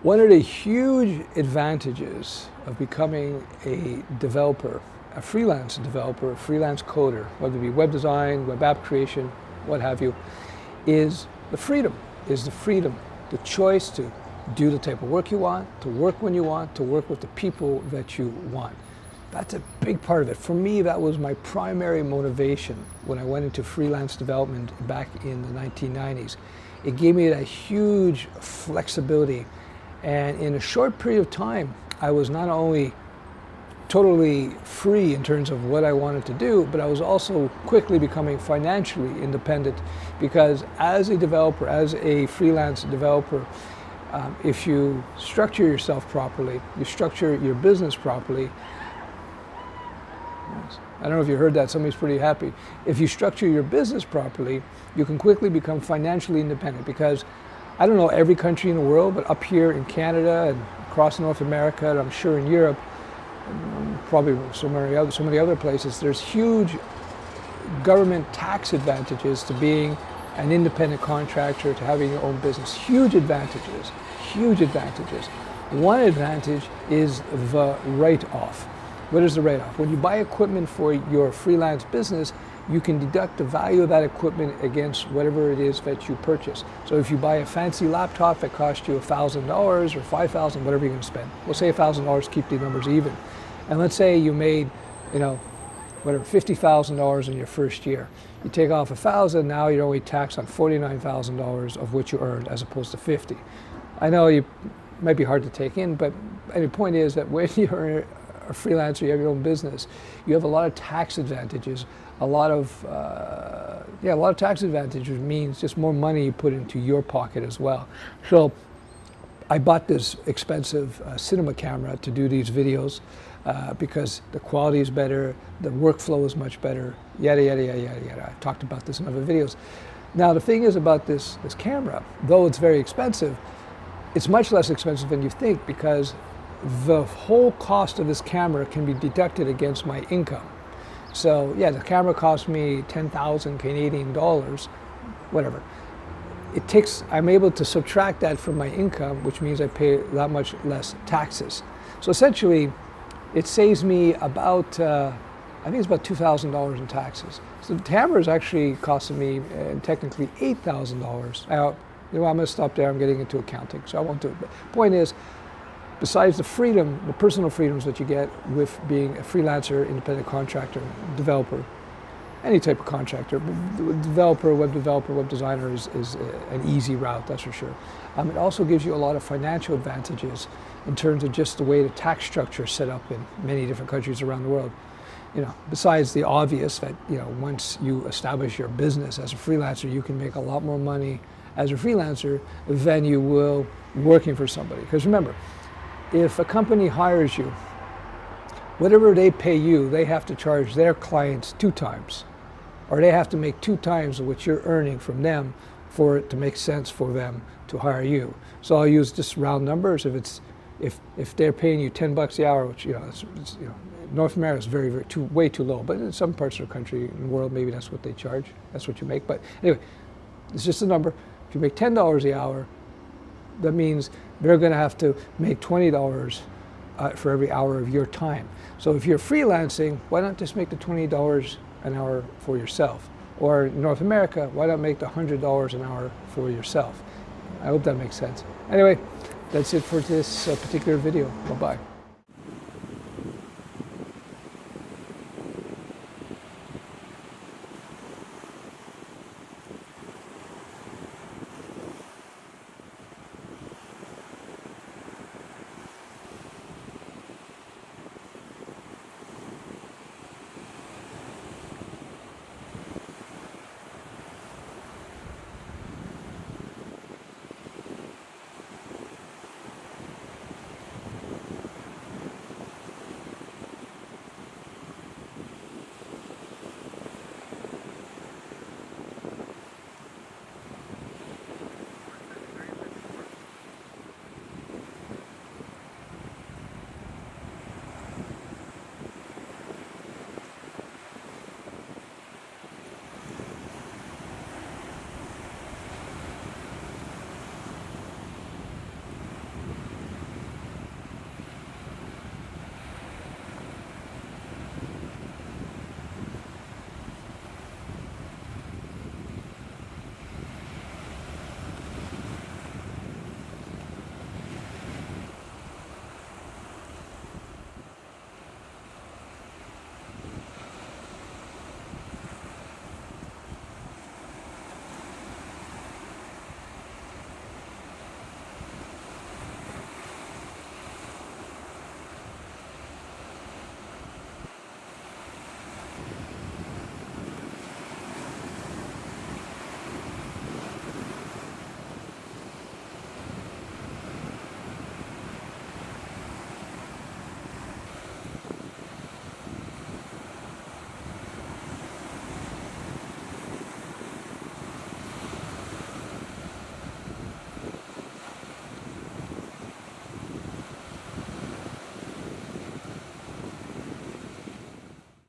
One of the huge advantages of becoming a developer, a freelance developer, a freelance coder, whether it be web design, web app creation, what have you, is the freedom, the choice to do the type of work you want, to work when you want, to work with the people that you want. That's a big part of it. For me, that was my primary motivation when I went into freelance development back in the 1990s. It gave me that huge flexibility. And in a short period of time, I was not only totally free in terms of what I wanted to do, but I was also quickly becoming financially independent, because as a developer, as a freelance developer, if you structure yourself properly, you structure your business properly. I don't know if you heard that, somebody's pretty happy. If you structure your business properly, you can quickly become financially independent, because I don't know every country in the world, but up here in Canada and across North America, and I'm sure in Europe, and probably so many other places, there's huge government tax advantages to being an independent contractor, to having your own business. Huge advantages, huge advantages. One advantage is the write-off. What is the write-off? When you buy equipment for your freelance business, you can deduct the value of that equipment against whatever it is that you purchase. So if you buy a fancy laptop that costs you $1,000 or $5,000, whatever you're going to spend, we'll say $1,000, keep the numbers even. And let's say you made, whatever, $50,000 in your first year. You take off $1,000, now you're only taxed on $49,000 of what you earned as opposed to $50,000. I know it might be hard to take in, but the point is that when you're a freelancer, you have your own business, you have a lot of tax advantages. A lot of tax advantages means just more money you put into your pocket as well. So I bought this expensive cinema camera to do these videos because the quality is better, the workflow is much better, yada, yada, yada, yada, yada. I talked about this in other videos. Now the thing is about this camera, though it's very expensive, it's much less expensive than you think, because the whole cost of this camera can be deducted against my income. So yeah, the camera cost me 10,000 Canadian dollars, whatever. I'm able to subtract that from my income, which means I pay that much less taxes. So essentially, it saves me about, I think it's about $2,000 in taxes. So the camera is actually costing me technically $8,000. I'm going to stop there, I'm getting into accounting, so I won't do it. But the point is, besides the freedom, the personal freedoms that you get with being a freelancer, independent contractor, developer, any type of contractor, developer, web designer is an easy route, that's for sure. It also gives you a lot of financial advantages in terms of just the way the tax structure is set up in many different countries around the world. Besides the obvious that, once you establish your business as a freelancer, you can make a lot more money as a freelancer than you will working for somebody. Because remember, if a company hires you, whatever they pay you, they have to charge their clients 2 times. Or they have to make 2 times what you're earning from them for it to make sense for them to hire you. So I'll use just round numbers. If they're paying you $10 the hour, which North America is way too low, but in some parts of the country, in the world, maybe that's what they charge. That's what you make. But anyway, it's just a number. If you make $10 the hour, that means they're going to have to make $20 for every hour of your time. So if you're freelancing, why not just make the $20 an hour for yourself? Or in North America, why not make the $100 an hour for yourself? I hope that makes sense. Anyway, that's it for this particular video. Bye-bye.